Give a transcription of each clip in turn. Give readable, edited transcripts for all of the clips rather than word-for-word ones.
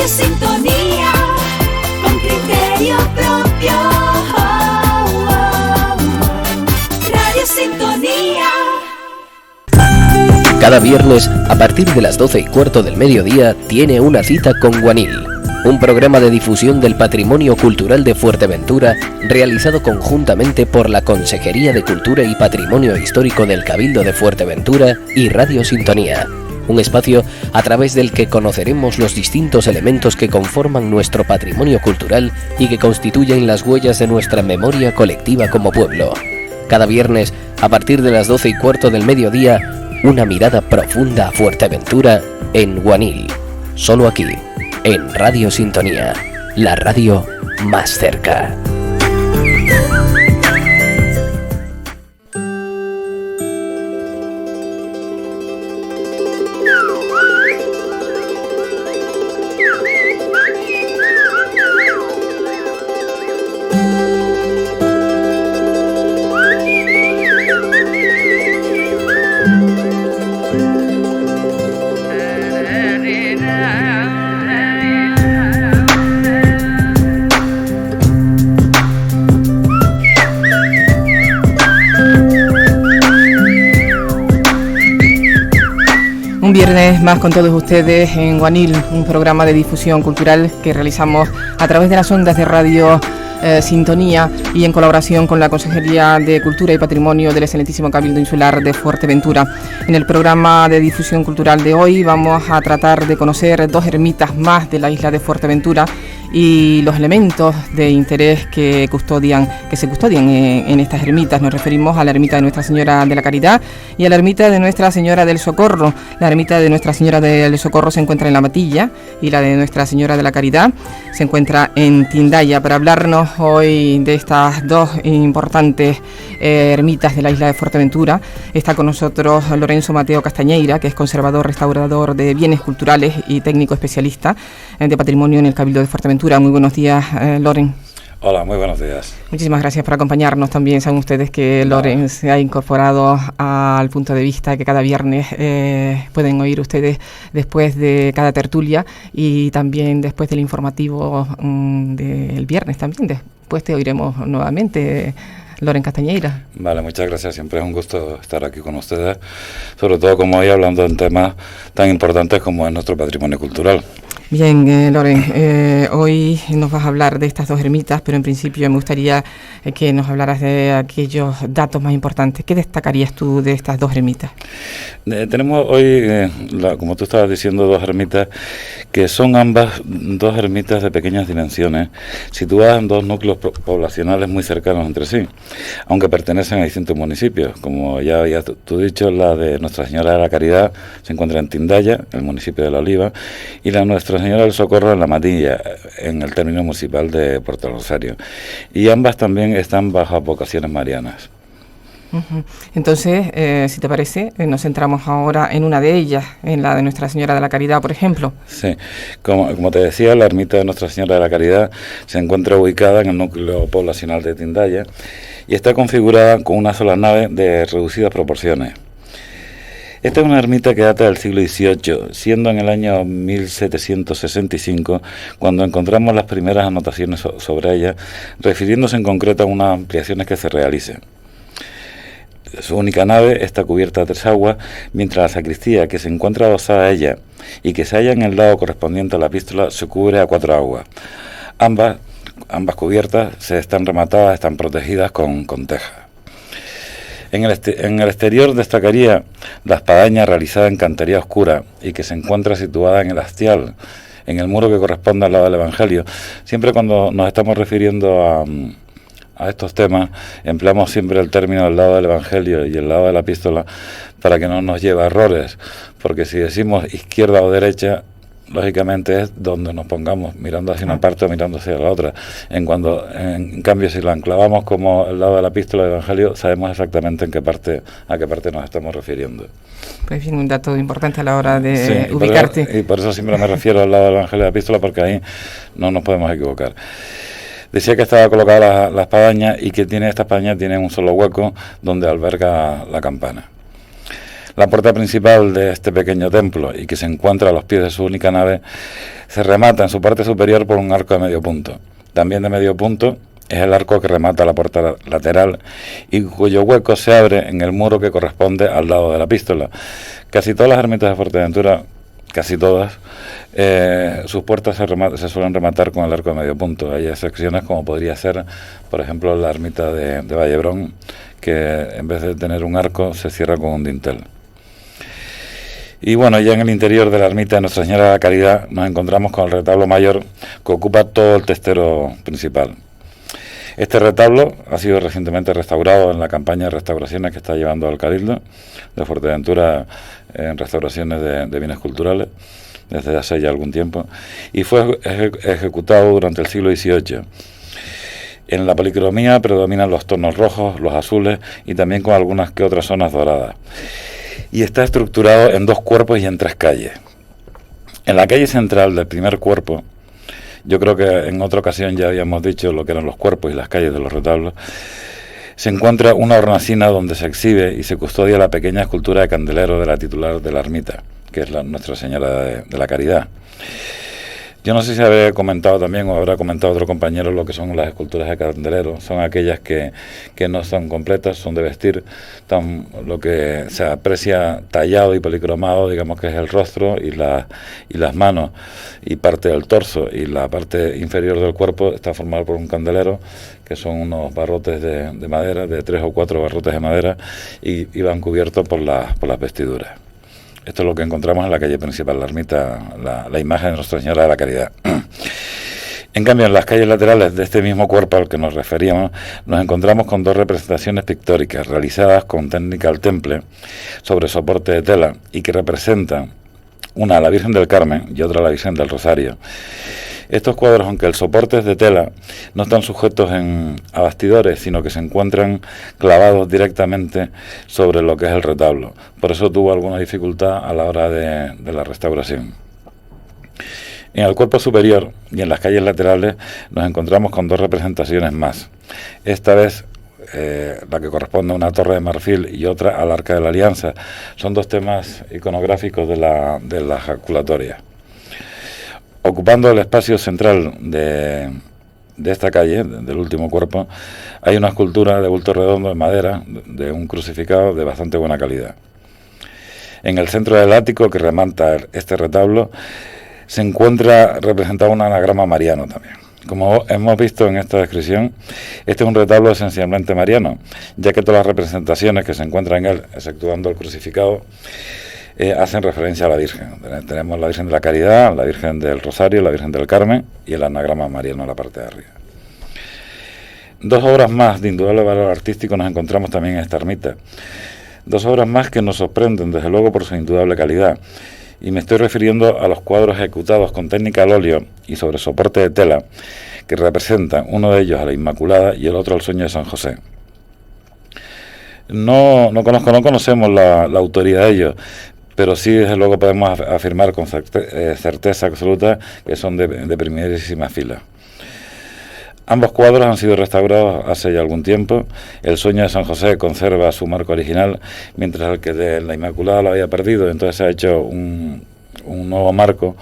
Radio Sintonía, con criterio propio. Radio Sintonía. Cada viernes, a partir de las 12:15 del mediodía, tiene una cita con Guanil, un programa de difusión del patrimonio cultural de Fuerteventura, realizado conjuntamente por la Consejería de Cultura y Patrimonio Histórico del Cabildo de Fuerteventura y Radio Sintonía. Un espacio a través del que conoceremos los distintos elementos que conforman nuestro patrimonio cultural y que constituyen las huellas de nuestra memoria colectiva como pueblo. Cada viernes, a partir de las 12:15 del mediodía, una mirada profunda a Fuerteventura en Guanil. Solo aquí, en Radio Sintonía, la radio más cerca. Un viernes más con todos ustedes en Guanil, un programa de difusión cultural que realizamos a través de las ondas de Radio Sintonía y en colaboración con la Consejería de Cultura y Patrimonio del Excelentísimo Cabildo Insular de Fuerteventura. En el programa de difusión cultural de hoy vamos a tratar de conocer dos ermitas más de la isla de Fuerteventura y los elementos de interés que se custodian en estas ermitas. Nos referimos a la ermita de Nuestra Señora de la Caridad y a la ermita de Nuestra Señora del Socorro. La ermita de Nuestra Señora del Socorro se encuentra en La Matilla y la de Nuestra Señora de la Caridad se encuentra en Tindaya. Para hablarnos hoy de estas dos importantes ermitas de la isla de Fuerteventura está con nosotros Lorenzo Mateo Castañeira, que es conservador, restaurador de bienes culturales y técnico especialista de patrimonio en el Cabildo de Fuerteventura. Muy buenos días, Loren. Hola, muy buenos días. Muchísimas gracias por acompañarnos. También saben ustedes que Loren se ha incorporado al punto de vista que cada viernes pueden oír ustedes después de cada tertulia y también después del informativo del viernes también. Después te oiremos nuevamente, Loren Castañeira. Vale, muchas gracias. Siempre es un gusto estar aquí con ustedes, sobre todo como hoy hablando de temas tan importantes como es nuestro patrimonio cultural. Bien, Loren, hoy nos vas a hablar de estas dos ermitas, pero en principio me gustaría que nos hablaras de aquellos datos más importantes. ¿Qué destacarías tú de estas dos ermitas? Tenemos hoy, como tú estabas diciendo, dos ermitas que son ambas dos ermitas de pequeñas dimensiones, situadas en dos núcleos poblacionales muy cercanos entre sí, aunque pertenecen a distintos municipios. Como ya habías tú dicho, la de Nuestra Señora de la Caridad se encuentra en Tindaya, el municipio de La Oliva, y la Nuestra Señora del Socorro en La Matilla, en el término municipal de Puerto Rosario. Y ambas también están bajo advocaciones marianas. Entonces, si te parece, nos centramos ahora en una de ellas, en la de Nuestra Señora de la Caridad, por ejemplo. Sí, como te decía, la ermita de Nuestra Señora de la Caridad se encuentra ubicada en el núcleo poblacional de Tindaya y está configurada con una sola nave de reducidas proporciones. Esta es una ermita que data del siglo XVIII, siendo en el año 1765 cuando encontramos las primeras anotaciones sobre ella, refiriéndose en concreto a unas ampliaciones que se realicen. Su única nave está cubierta a 3 aguas, mientras la sacristía, que se encuentra adosada a ella y que se halla en el lado correspondiente a la epístola, se cubre a 4 aguas. Ambas cubiertas están rematadas, están protegidas con tejas. En el exterior destacaría la espadaña realizada en cantería oscura y que se encuentra situada en el hastial, en el muro que corresponde al lado del Evangelio. Siempre cuando nos estamos refiriendo a estos temas, empleamos siempre el término del lado del Evangelio y el lado de la epístola para que no nos lleve a errores, porque si decimos izquierda o derecha, lógicamente es donde nos pongamos, mirando hacia una parte o mirando hacia la otra. En cambio, si lo enclavamos como el lado de la epístola del Evangelio, sabemos exactamente a qué parte nos estamos refiriendo. Pues bien, un dato importante a la hora de ubicarte. Y por eso siempre me refiero al lado del Evangelio de la epístola, porque ahí no nos podemos equivocar. Decía que estaba colocada la espadaña y que esta espadaña tiene un solo hueco donde alberga la campana. La puerta principal de este pequeño templo, y que se encuentra a los pies de su única nave, se remata en su parte superior por un arco de medio punto. También de medio punto es el arco que remata la puerta lateral y cuyo hueco se abre en el muro que corresponde al lado de la epístola. Casi todas las ermitas de Fuerteventura, casi todas, sus puertas se suelen rematar con el arco de medio punto. Hay excepciones como podría ser, por ejemplo, la ermita de Vallebrón, que en vez de tener un arco se cierra con un dintel. Y bueno, ya en el interior de la ermita de Nuestra Señora de la Caridad nos encontramos con el retablo mayor que ocupa todo el testero principal. Este retablo ha sido recientemente restaurado en la campaña de restauraciones que está llevando el Cabildo de Fuerteventura en restauraciones de bienes culturales desde hace ya algún tiempo, y fue ejecutado durante el siglo XVIII. En la policromía predominan los tonos rojos, los azules y también con algunas que otras zonas doradas. Y está estructurado en 2 cuerpos y en 3 calles. En la calle central del primer cuerpo, yo creo que en otra ocasión ya habíamos dicho lo que eran los cuerpos y las calles de los retablos, se encuentra una hornacina donde se exhibe y se custodia la pequeña escultura de candelero de la titular de la ermita, que es Nuestra Señora de la Caridad. Yo no sé si habré comentado también o habrá comentado otro compañero lo que son las esculturas de candelero. Son aquellas que no son completas, son de vestir, lo que se aprecia tallado y policromado, digamos que es el rostro y las manos y parte del torso, y la parte inferior del cuerpo está formada por un candelero, que son unos barrotes de madera, de 3 o 4 barrotes de madera, y van cubiertos por las vestiduras. Esto es lo que encontramos en la calle principal, la ermita, la imagen de Nuestra Señora de la Caridad. En cambio, en las calles laterales de este mismo cuerpo al que nos referíamos, nos encontramos con 2 representaciones pictóricas realizadas con técnica al temple sobre soporte de tela y que representan una a la Virgen del Carmen y otra a la Virgen del Rosario. Estos cuadros, aunque el soporte es de tela, no están sujetos a bastidores, sino que se encuentran clavados directamente sobre lo que es el retablo. Por eso tuvo alguna dificultad a la hora de la restauración. En el cuerpo superior y en las calles laterales nos encontramos con 2 representaciones más. Esta vez la que corresponde a una torre de marfil y otra al Arca de la Alianza. Son 2 temas iconográficos de la ejaculatoria. Ocupando el espacio central de esta calle, del último cuerpo, hay una escultura de bulto redondo de madera, de un crucificado de bastante buena calidad. En el centro del ático que remata este retablo se encuentra representado un anagrama mariano también. Como hemos visto en esta descripción, este es un retablo esencialmente mariano, ya que todas las representaciones que se encuentran en él, exceptuando el crucificado, hacen referencia a la Virgen. Tenemos la Virgen de la Caridad, la Virgen del Rosario, la Virgen del Carmen y el anagrama mariano en la parte de arriba. 2 obras más de indudable valor artístico nos encontramos también en esta ermita. 2 obras más que nos sorprenden, desde luego, por su indudable calidad. Y me estoy refiriendo a los cuadros ejecutados con técnica al óleo y sobre soporte de tela, que representan uno de ellos a la Inmaculada y el otro al Sueño de San José. No conocemos la autoría de ellos, pero sí, desde luego, podemos afirmar con certeza absoluta que son de primerísima fila. Ambos cuadros han sido restaurados hace ya algún tiempo. El Sueño de San José conserva su marco original, mientras el que de la Inmaculada lo había perdido, entonces se ha hecho un nuevo marco,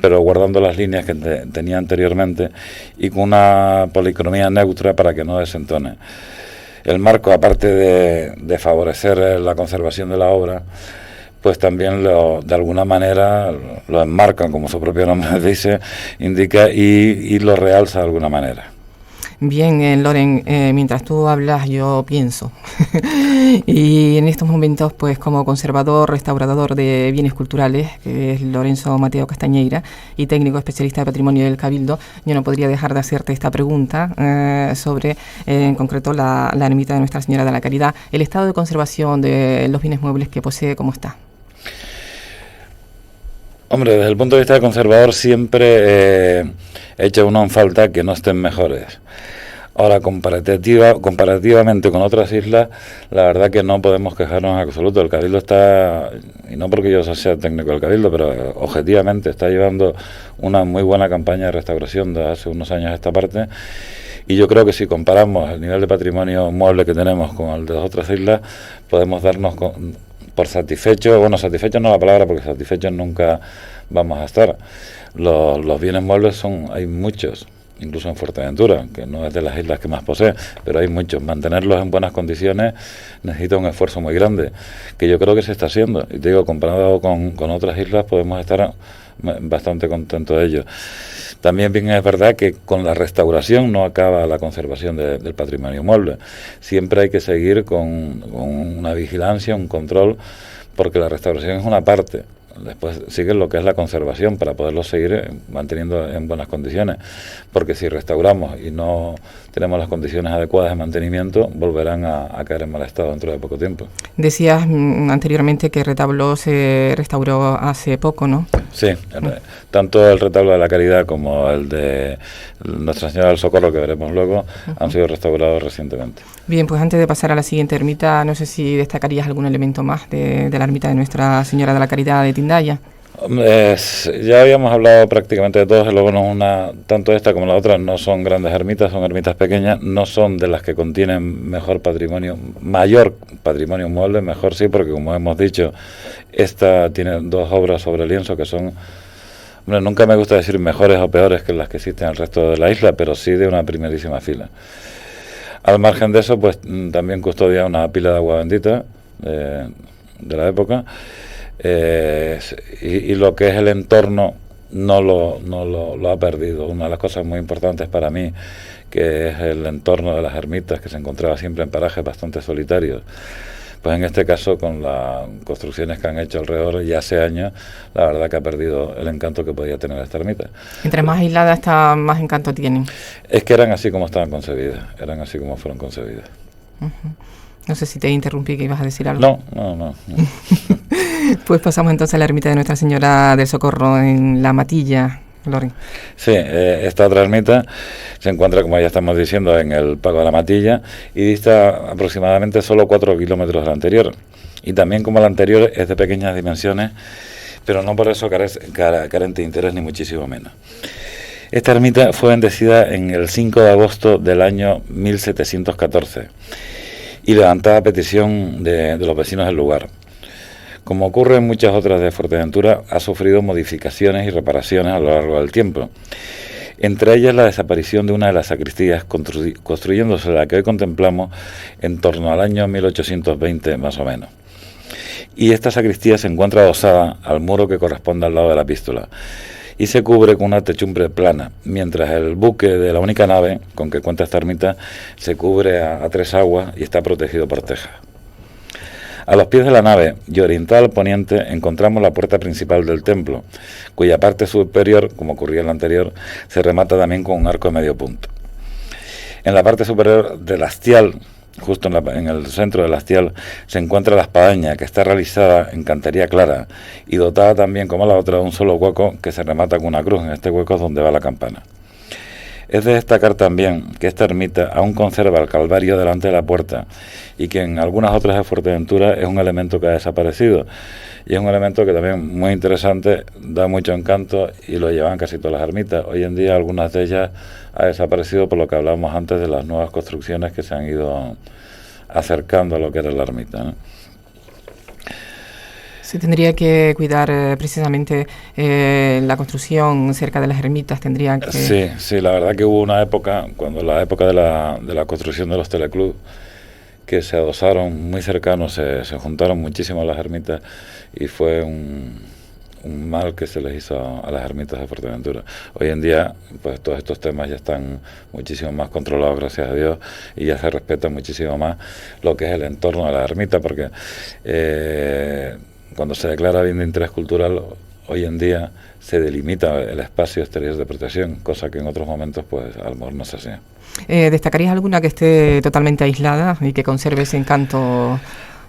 pero guardando las líneas que tenía anteriormente y con una policromía neutra para que no desentone. El marco, aparte de favorecer la conservación de la obra, pues también de alguna manera lo enmarcan, como su propio nombre dice, indica, y lo realza de alguna manera. Bien, Loren, mientras tú hablas yo pienso. Y en estos momentos, pues como conservador, restaurador de bienes culturales, que es Lorenzo Mateo Castañeira, y técnico especialista de patrimonio del Cabildo, yo no podría dejar de hacerte esta pregunta sobre, en concreto, la ermita de Nuestra Señora de la Caridad. El estado de conservación de los bienes muebles que posee, ¿cómo está? Hombre, desde el punto de vista de conservador siempre echa uno en falta que no estén mejores. Ahora, comparativamente con otras islas, la verdad que no podemos quejarnos en absoluto. El Cabildo está, y no porque yo sea técnico del Cabildo, pero objetivamente está llevando una muy buena campaña de restauración de hace unos años a esta parte. Y yo creo que si comparamos el nivel de patrimonio mueble que tenemos con el de las otras islas, podemos por satisfechos, bueno, satisfechos no es la palabra, porque satisfechos nunca vamos a estar. Los bienes muebles hay muchos, incluso en Fuerteventura, que no es de las islas que más posee, pero hay muchos. Mantenerlos en buenas condiciones necesita un esfuerzo muy grande, que yo creo que se está haciendo. Y te digo, comparado con otras islas, podemos estar bastante contentos de ello. También bien es verdad que con la restauración no acaba la conservación del patrimonio mueble. Siempre hay que seguir con una vigilancia, un control, porque la restauración es una parte. Después sigue lo que es la conservación para poderlo seguir manteniendo en buenas condiciones, porque si restauramos y no tenemos las condiciones adecuadas de mantenimiento, volverán a caer en mal estado dentro de poco tiempo. Decías anteriormente que el retablo se restauró hace poco, ¿no? Sí, tanto el retablo de la Caridad como el de Nuestra Señora del Socorro, que veremos luego, han sido restaurados recientemente. Bien, pues antes de pasar a la siguiente ermita, no sé si destacarías algún elemento más de la ermita de Nuestra Señora de la Caridad de Tindaya. Ya habíamos hablado prácticamente de todos, luego tanto esta como la otra no son grandes ermitas, son ermitas pequeñas, no son de las que contienen mayor patrimonio mueble, mejor sí, porque como hemos dicho, esta tiene 2 obras sobre lienzo que son, nunca me gusta decir mejores o peores que las que existen en el resto de la isla, pero sí de una primerísima fila. Al margen de eso, pues también custodia una pila de agua bendita de la época. Y lo que es el entorno no lo ha perdido. Una de las cosas muy importantes para mí, que es el entorno de las ermitas, que se encontraba siempre en parajes bastante solitarios, pues en este caso, con las construcciones que han hecho alrededor ya hace años, la verdad que ha perdido el encanto que podía tener esta ermita. Entre más aisladas, más encanto tienen. Es que eran así como estaban concebidas, eran así como fueron concebidas. No sé si te interrumpí, que ibas a decir algo. No. Pues pasamos entonces a la ermita de Nuestra Señora del Socorro en La Matilla, Lori. Sí, esta otra ermita se encuentra, como ya estamos diciendo, en el Pago de la Matilla y dista aproximadamente solo 4 kilómetros de la anterior. Y también, como la anterior, es de pequeñas dimensiones, pero no por eso carente de interés, ni muchísimo menos. Esta ermita fue bendecida en el 5 de agosto del año 1714 y levantada a petición de los vecinos del lugar. Como ocurre en muchas otras de Fuerteventura, ha sufrido modificaciones y reparaciones a lo largo del tiempo. Entre ellas la desaparición de una de las sacristías, construyéndose la que hoy contemplamos en torno al año 1820 más o menos. Y esta sacristía se encuentra adosada al muro que corresponde al lado de la epístola y se cubre con una techumbre plana, mientras el buque de la única nave con que cuenta esta ermita se cubre a 3 aguas y está protegido por tejas. A los pies de la nave y orientada al poniente encontramos la puerta principal del templo, cuya parte superior, como ocurría en la anterior, se remata también con un arco de medio punto. En la parte superior del hastial, justo en el centro del hastial, se encuentra la espadaña, que está realizada en cantería clara y dotada también, como la otra, de un solo hueco que se remata con una cruz. En este hueco es donde va la campana. Es de destacar también que esta ermita aún conserva el calvario delante de la puerta y que en algunas otras de Fuerteventura es un elemento que ha desaparecido. Y es un elemento que también muy interesante, da mucho encanto y lo llevan casi todas las ermitas. Hoy en día algunas de ellas han desaparecido por lo que hablábamos antes de las nuevas construcciones que se han ido acercando a lo que era la ermita, ¿no? Se tendría que cuidar precisamente la construcción cerca de las ermitas, tendría que... Sí, la verdad que hubo una época, cuando la época de la construcción de los teleclubs, que se adosaron muy cercanos, se juntaron muchísimo las ermitas y fue un mal que se les hizo a las ermitas de Fuerteventura. Hoy en día, pues todos estos temas ya están muchísimo más controlados, gracias a Dios, y ya se respeta muchísimo más lo que es el entorno de la ermita, porque cuando se declara bien de interés cultural, hoy en día se delimita el espacio exterior de protección, cosa que en otros momentos pues a lo mejor no se hacía. ¿Destacarías alguna que esté totalmente aislada y que conserve ese encanto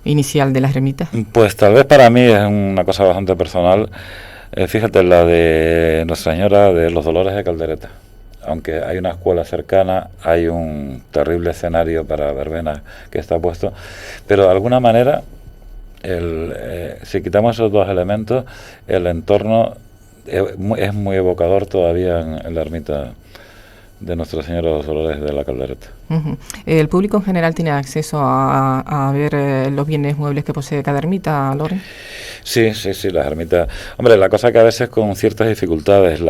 inicial de las ermitas? Pues tal vez para mí es una cosa bastante personal. Fíjate, la de Nuestra Señora de los Dolores de Caldereta. Aunque hay una escuela cercana, hay un terrible escenario para verbenas que está puesto, pero de alguna manera, si quitamos esos 2 elementos, el entorno es muy evocador todavía en la ermita de Nuestra Señora de los Dolores de la Caldereta. Ujú. ¿El público en general tiene acceso a ver los bienes muebles que posee cada ermita, Loren? Sí, las ermitas. Hombre, la cosa que a veces con ciertas dificultades,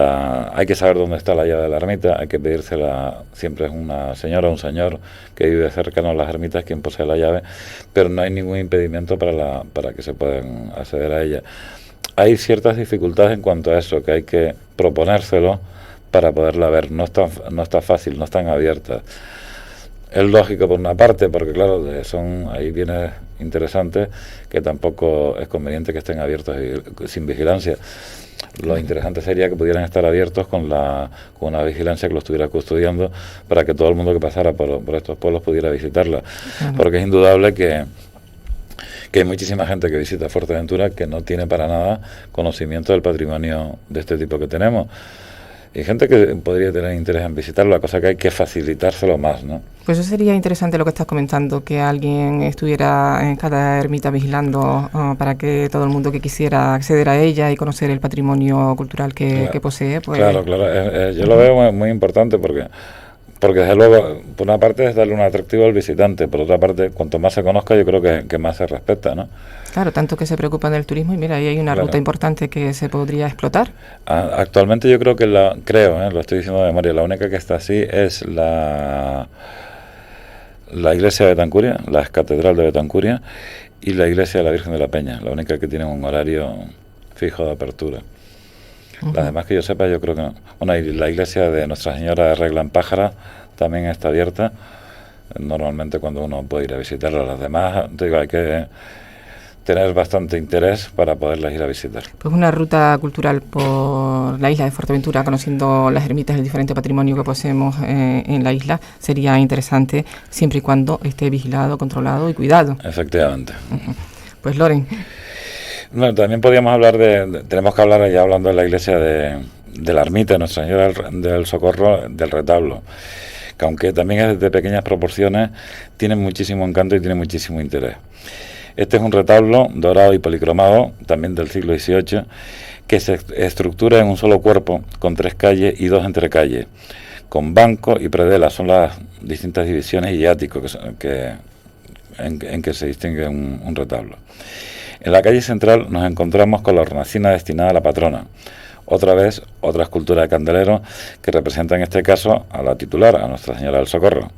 hay que saber dónde está la llave de la ermita, hay que pedírsela, siempre es una señora o un señor que vive cercano a las ermitas quien posee la llave, pero no hay ningún impedimento para que se puedan acceder a ella. Hay ciertas dificultades en cuanto a eso, que hay que proponérselo para poderla ver. No está fácil, no están abiertas. Es lógico por una parte, porque claro, hay bienes interesantes que tampoco es conveniente que estén abiertos sin vigilancia. Lo interesante sería que pudieran estar abiertos con una vigilancia que lo estuviera custodiando para que todo el mundo que pasara por estos pueblos pudiera visitarla. Porque es indudable que hay muchísima gente que visita Fuerteventura que no tiene para nada conocimiento del patrimonio de este tipo que tenemos. Y gente que podría tener interés en visitarlo, la cosa que hay que facilitárselo más, ¿no? Pues eso sería interesante lo que estás comentando, que alguien estuviera en cada ermita vigilando para que todo el mundo que quisiera acceder a ella y conocer el patrimonio cultural que posee, pues... Claro, yo lo veo muy, muy importante porque desde luego, por una parte es darle un atractivo al visitante, por otra parte, cuanto más se conozca, yo creo que más se respeta, ¿no? Claro, tanto que se preocupan del turismo y mira, ahí hay una ruta importante que se podría explotar. Actualmente yo creo que lo estoy diciendo de memoria, la única que está así es la iglesia de Betancuria, la catedral de Betancuria y la iglesia de la Virgen de la Peña, la única que tiene un horario fijo de apertura. Las demás que yo sepa, yo creo que no. Bueno, y la iglesia de Nuestra Señora de Regla en Pájara también está abierta, normalmente cuando uno puede ir a visitarla. Las demás, te digo, hay que tener bastante interés para poderlas ir a visitar. Pues una ruta cultural por la isla de Fuerteventura, conociendo las ermitas, el diferente patrimonio que poseemos en la isla, sería interesante siempre y cuando esté vigilado, controlado y cuidado. Efectivamente. Pues Loren. Bueno, también podríamos hablar tenemos que hablar ya hablando de la iglesia de la ermita de Nuestra Señora del Socorro del retablo, que aunque también es de pequeñas proporciones, tiene muchísimo encanto y tiene muchísimo interés. Este es un retablo dorado y policromado, también del siglo XVIII, que se estructura en un solo cuerpo, con 3 calles y 2 entrecalles, con banco y predela, son las distintas divisiones y áticos en que se distingue un retablo. En la calle central nos encontramos con la hornacina destinada a la patrona. Otra vez, otra escultura de candelero que representa en este caso a la titular, a Nuestra Señora del Socorro.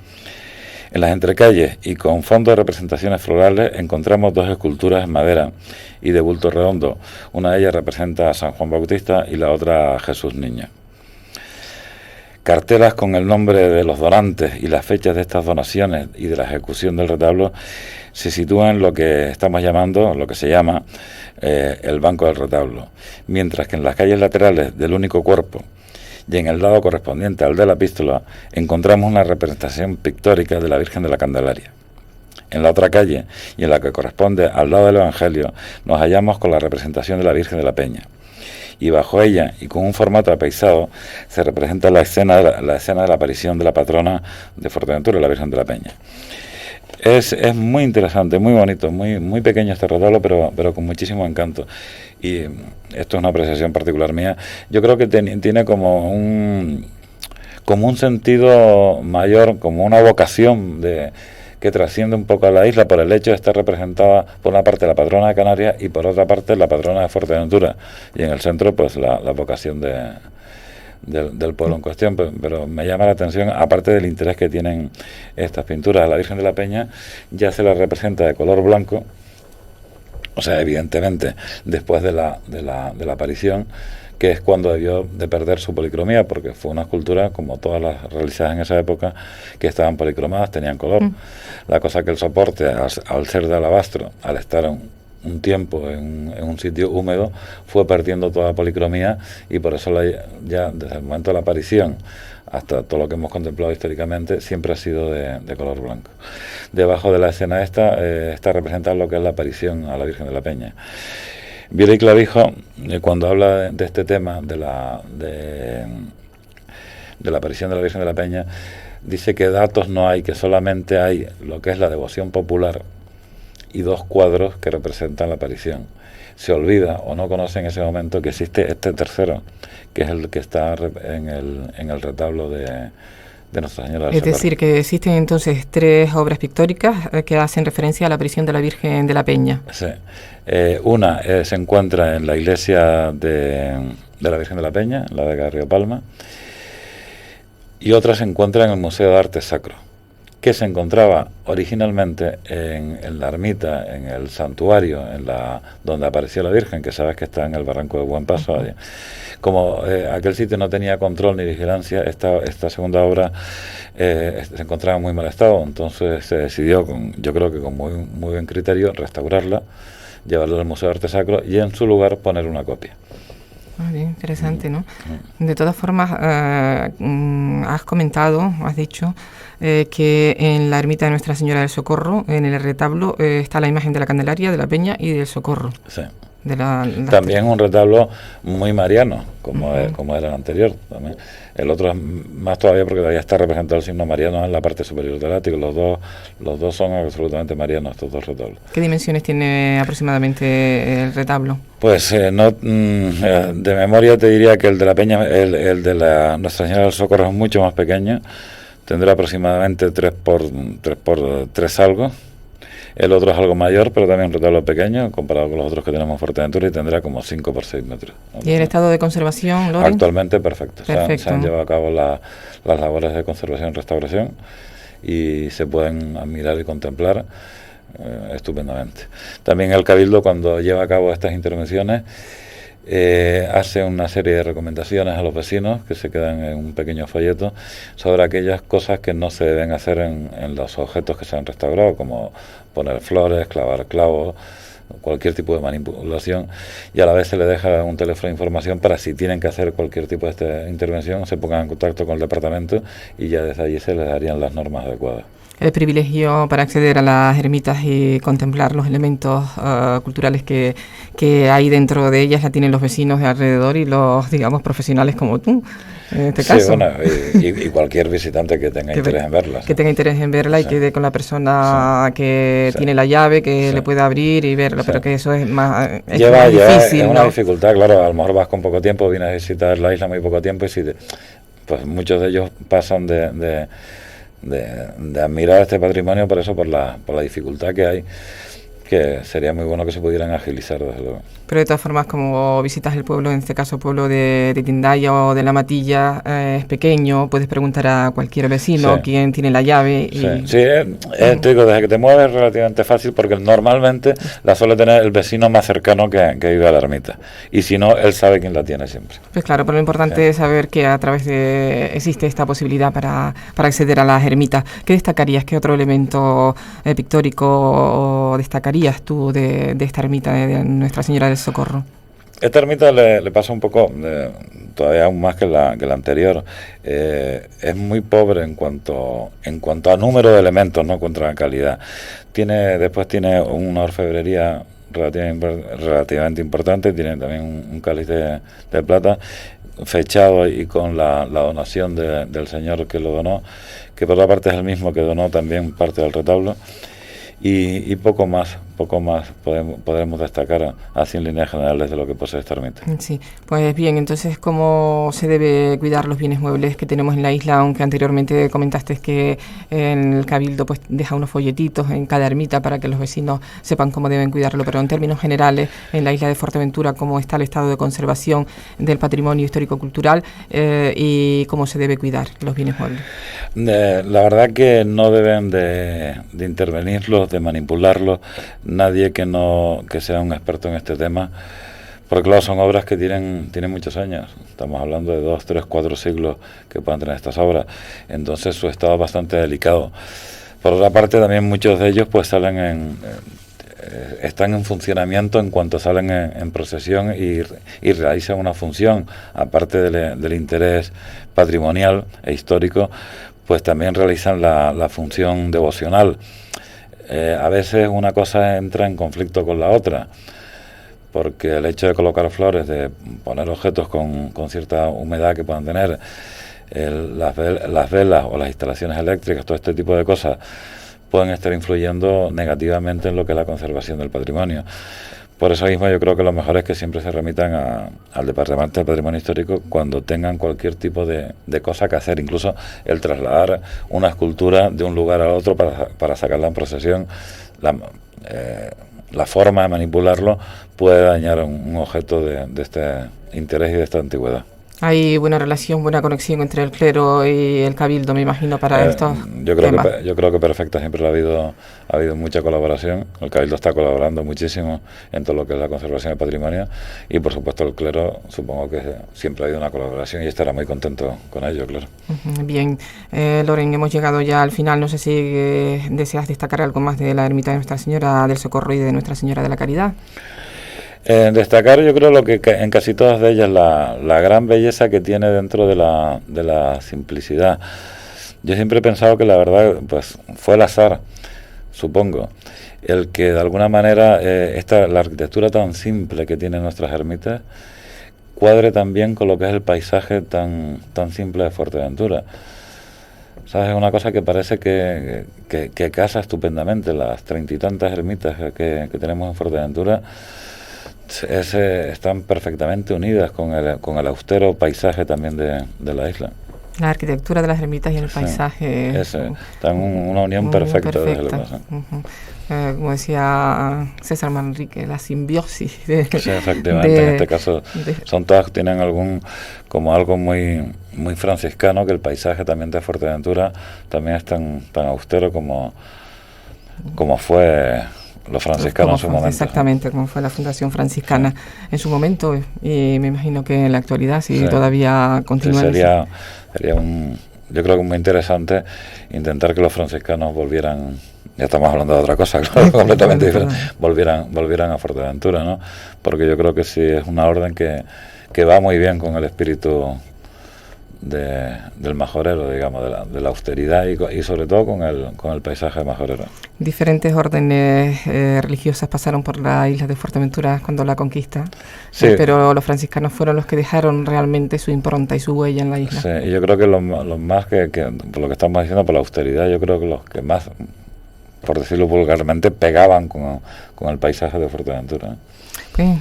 En las entrecalles y con fondo de representaciones florales encontramos 2 esculturas en madera y de bulto redondo. Una de ellas representa a San Juan Bautista y la otra a Jesús Niño. Cartelas con el nombre de los donantes y las fechas de estas donaciones y de la ejecución del retablo se sitúan en lo que se llama el banco del retablo, mientras que en las calles laterales del único cuerpo y en el lado correspondiente al de la epístola encontramos una representación pictórica de la Virgen de la Candelaria. En la otra calle, y en la que corresponde al lado del Evangelio, nos hallamos con la representación de la Virgen de la Peña. Y bajo ella, y con un formato apaisado, se representa la escena de la aparición de la patrona de Fuerteventura, la Virgen de la Peña. Es muy interesante, muy bonito, muy pequeño este retablo, pero con muchísimo encanto. Y esto es una apreciación particular mía. Yo creo que tiene como un sentido mayor, como una vocación que trasciende un poco a la isla por el hecho de estar representada por una parte la patrona de Canarias y por otra parte la patrona de Fuerteventura, y en el centro pues la vocación del pueblo en cuestión, pero me llama la atención, aparte del interés que tienen estas pinturas. A la Virgen de la Peña ya se la representa de color blanco, o sea, evidentemente después de la aparición, que es cuando debió de perder su policromía, porque fue una escultura, como todas las realizadas en esa época, que estaban policromadas, tenían color. La cosa que el soporte, al ser de alabastro, al estar un tiempo en un sitio húmedo, fue perdiendo toda policromía, y por eso ya desde el momento de la aparición hasta todo lo que hemos contemplado históricamente siempre ha sido de color blanco. Debajo de la escena está representada lo que es la aparición a la Virgen de la Peña. Viera y Clavijo, cuando habla de este tema de la aparición de la Virgen de la Peña, dice que datos no hay, que solamente hay lo que es la devoción popular y 2 cuadros que representan la aparición. Se olvida o no conoce en ese momento que existe este tercero, que es el que está en el retablo de de Nuestra Señora del Es Socorro. decir, que existen entonces 3 obras pictóricas que hacen referencia a la aparición de la Virgen de la Peña. Sí. Una se encuentra en la iglesia de la Virgen de la Peña, en la Vega de Río Palma, y otra se encuentra en el Museo de Arte Sacro, que se encontraba originalmente en la ermita, en el santuario, donde apareció la Virgen, que sabes que está en el barranco de Buen Paso. Uh-huh. Como aquel sitio no tenía control ni vigilancia, esta segunda obra se encontraba en muy mal estado, entonces se decidió, yo creo que con muy buen criterio, restaurarla, llevarla al Museo de Arte Sacro y en su lugar poner una copia. Muy bien, interesante, ¿no? De todas formas, has comentado, has dicho que en la ermita de Nuestra Señora del Socorro, en el retablo, está la imagen de la Candelaria, de la Peña y del Socorro. Sí. También un retablo muy mariano, como era el anterior. También. El otro es más todavía porque todavía está representado el signo mariano en la parte superior del ático. Los dos son absolutamente marianos, estos 2 retablos. ¿Qué dimensiones tiene aproximadamente el retablo? Pues de memoria te diría que el de la Peña, el de la Nuestra Señora del Socorro es mucho más pequeño. Tendrá aproximadamente 3 por 3 algo. El otro es algo mayor, pero también un retablo pequeño, comparado con los otros que tenemos en Fuerteventura, y tendrá como 5 por 6 metros. ¿Y el estado de conservación, Loren? Actualmente perfecto. Se han llevado a cabo las labores de conservación y restauración y se pueden admirar y contemplar estupendamente. También el Cabildo, cuando lleva a cabo estas intervenciones, hace una serie de recomendaciones a los vecinos que se quedan en un pequeño folleto sobre aquellas cosas que no se deben hacer en los objetos que se han restaurado, como poner flores, clavar clavos, cualquier tipo de manipulación, y a la vez se les deja un teléfono de información para si tienen que hacer cualquier tipo de esta intervención se pongan en contacto con el departamento y ya desde allí se les darían las normas adecuadas. El privilegio para acceder a las ermitas y contemplar los elementos culturales que hay dentro de ellas la tienen los vecinos de alrededor y los, digamos, profesionales como tú, en este caso. Bueno, y cualquier visitante que tenga interés en verla. Que tenga interés en verla y que dé con la persona que tiene la llave, que le pueda abrir y verla, pero que eso es más, más difícil, es una dificultad, claro, a lo mejor vas con poco tiempo, vienes a visitar la isla muy poco tiempo y pues muchos de ellos pasan de admirar este patrimonio por la dificultad que hay, que sería muy bueno que se pudieran agilizar, desde luego. Pero de todas formas, como visitas el pueblo, en este caso el pueblo de Tindaya o de La Matilla, es pequeño, puedes preguntar a cualquier vecino quién tiene la llave. Te digo, desde que te mueves es relativamente fácil porque normalmente la suele tener el vecino más cercano que vive a la ermita. Y si no, él sabe quién la tiene siempre. Pues claro, pero lo importante es saber que a través existe esta posibilidad para acceder a las ermitas. ¿Qué destacarías? ¿Qué otro elemento pictórico destacarías tú de esta ermita de Nuestra Señora del Socorro? Esta ermita le pasa un poco, todavía aún más que la anterior. Es muy pobre en cuanto a número de elementos, no contra calidad. Después tiene una orfebrería relativamente importante, tiene también un cáliz de plata fechado y con la donación del señor que lo donó, que por otra parte es el mismo que donó también parte del retablo. Y poco más podremos destacar así en líneas generales de lo que posee esta ermita. Sí, pues bien, entonces, ¿cómo se debe cuidar los bienes muebles que tenemos en la isla? Aunque anteriormente comentaste que en el Cabildo pues deja unos folletitos en cada ermita para que los vecinos sepan cómo deben cuidarlo, pero en términos generales, en la isla de Fuerteventura, ¿cómo está el estado de conservación del patrimonio histórico-cultural y cómo se debe cuidar los bienes muebles? La verdad que no deben de intervenirlos, de manipularlos, nadie que sea un experto en este tema, porque claro, son obras que tienen muchos años, estamos hablando de 2, 3, 4 siglos que puedan tener estas obras, entonces su estado es bastante delicado. Por otra parte, también muchos de ellos pues están en funcionamiento en cuanto salen en procesión y realizan una función, aparte del interés patrimonial e histórico, pues también realizan la función devocional. A veces una cosa entra en conflicto con la otra, porque el hecho de colocar flores, de poner objetos con cierta humedad que puedan tener, las velas o las instalaciones eléctricas, todo este tipo de cosas, pueden estar influyendo negativamente en lo que es la conservación del patrimonio. Por eso mismo yo creo que lo mejor es que siempre se remitan al Departamento de Patrimonio Histórico cuando tengan cualquier tipo de cosa que hacer, incluso el trasladar una escultura de un lugar a otro para sacarla en procesión. La forma de manipularlo puede dañar un objeto de este interés y de esta antigüedad. Hay buena relación, buena conexión entre el clero y el cabildo, me imagino, para estos temas. Yo creo que perfecta, siempre ha habido mucha colaboración. El cabildo está colaborando muchísimo en todo lo que es la conservación del patrimonio y, por supuesto, el clero, supongo que siempre ha habido una colaboración y estará muy contento con ello, claro. Bien, Loren, hemos llegado ya al final. No sé si deseas destacar algo más de la ermita de Nuestra Señora del Socorro y de Nuestra Señora de la Caridad. Destacar, yo creo, lo que en casi todas de ellas la gran belleza que tiene dentro de la simplicidad. Yo siempre he pensado que la verdad pues fue el azar, supongo, el que de alguna manera la arquitectura tan simple que tienen nuestras ermitas cuadre también con lo que es el paisaje tan simple de Fuerteventura. ¿Sabes? Es una cosa que parece que casa estupendamente. Las 30 y tantas ermitas que tenemos en Fuerteventura están perfectamente unidas con el austero paisaje también de la isla. La arquitectura de las ermitas y el paisaje están en una unión perfecta. Como decía César Manrique, la simbiosis sí, efectivamente, en este caso son todas, tienen algo muy muy franciscano, que el paisaje también de Fuerteventura también es tan austero como fue los franciscanos en su momento. Exactamente, como fue la fundación franciscana en su momento, y me imagino que en la actualidad todavía continúa. Sería yo creo que muy interesante intentar que los franciscanos volvieran, ya estamos hablando de otra cosa, claro, completamente diferente, volvieran a Fuerteventura, ¿no? Porque yo creo que sí es una orden que va muy bien con el espíritu del majorero, digamos, de la austeridad y sobre todo con el paisaje majorero. Diferentes órdenes religiosas pasaron por la isla de Fuerteventura cuando la conquista, pero los franciscanos fueron los que dejaron realmente su impronta y su huella en la isla. Sí, y yo creo que los más que por lo que estamos diciendo, por la austeridad, yo creo que los que más, por decirlo vulgarmente, pegaban con el paisaje de Fuerteventura.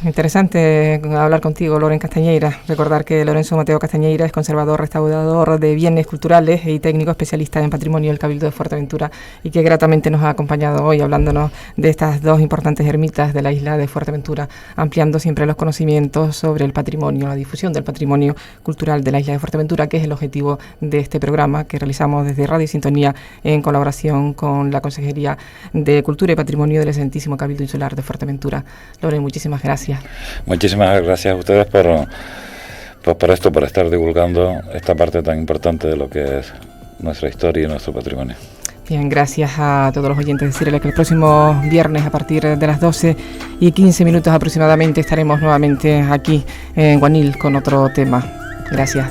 Interesante hablar contigo, Loren Castañeira. Recordar que Lorenzo Mateo Castañeira es conservador, restaurador de bienes culturales y técnico especialista en patrimonio del Cabildo de Fuerteventura, y que gratamente nos ha acompañado hoy hablándonos de estas dos importantes ermitas de la isla de Fuerteventura, ampliando siempre los conocimientos sobre el patrimonio, la difusión del patrimonio cultural de la isla de Fuerteventura, que es el objetivo de este programa que realizamos desde Radio Sintonía en colaboración con la Consejería de Cultura y Patrimonio del excelentísimo Cabildo Insular de Fuerteventura. Loren, muchísimas gracias. Muchísimas gracias a ustedes por estar divulgando esta parte tan importante de lo que es nuestra historia y nuestro patrimonio. Bien, gracias a todos los oyentes. Decirles que el próximo viernes a partir de las 12:15 aproximadamente estaremos nuevamente aquí en Guanil con otro tema. Gracias.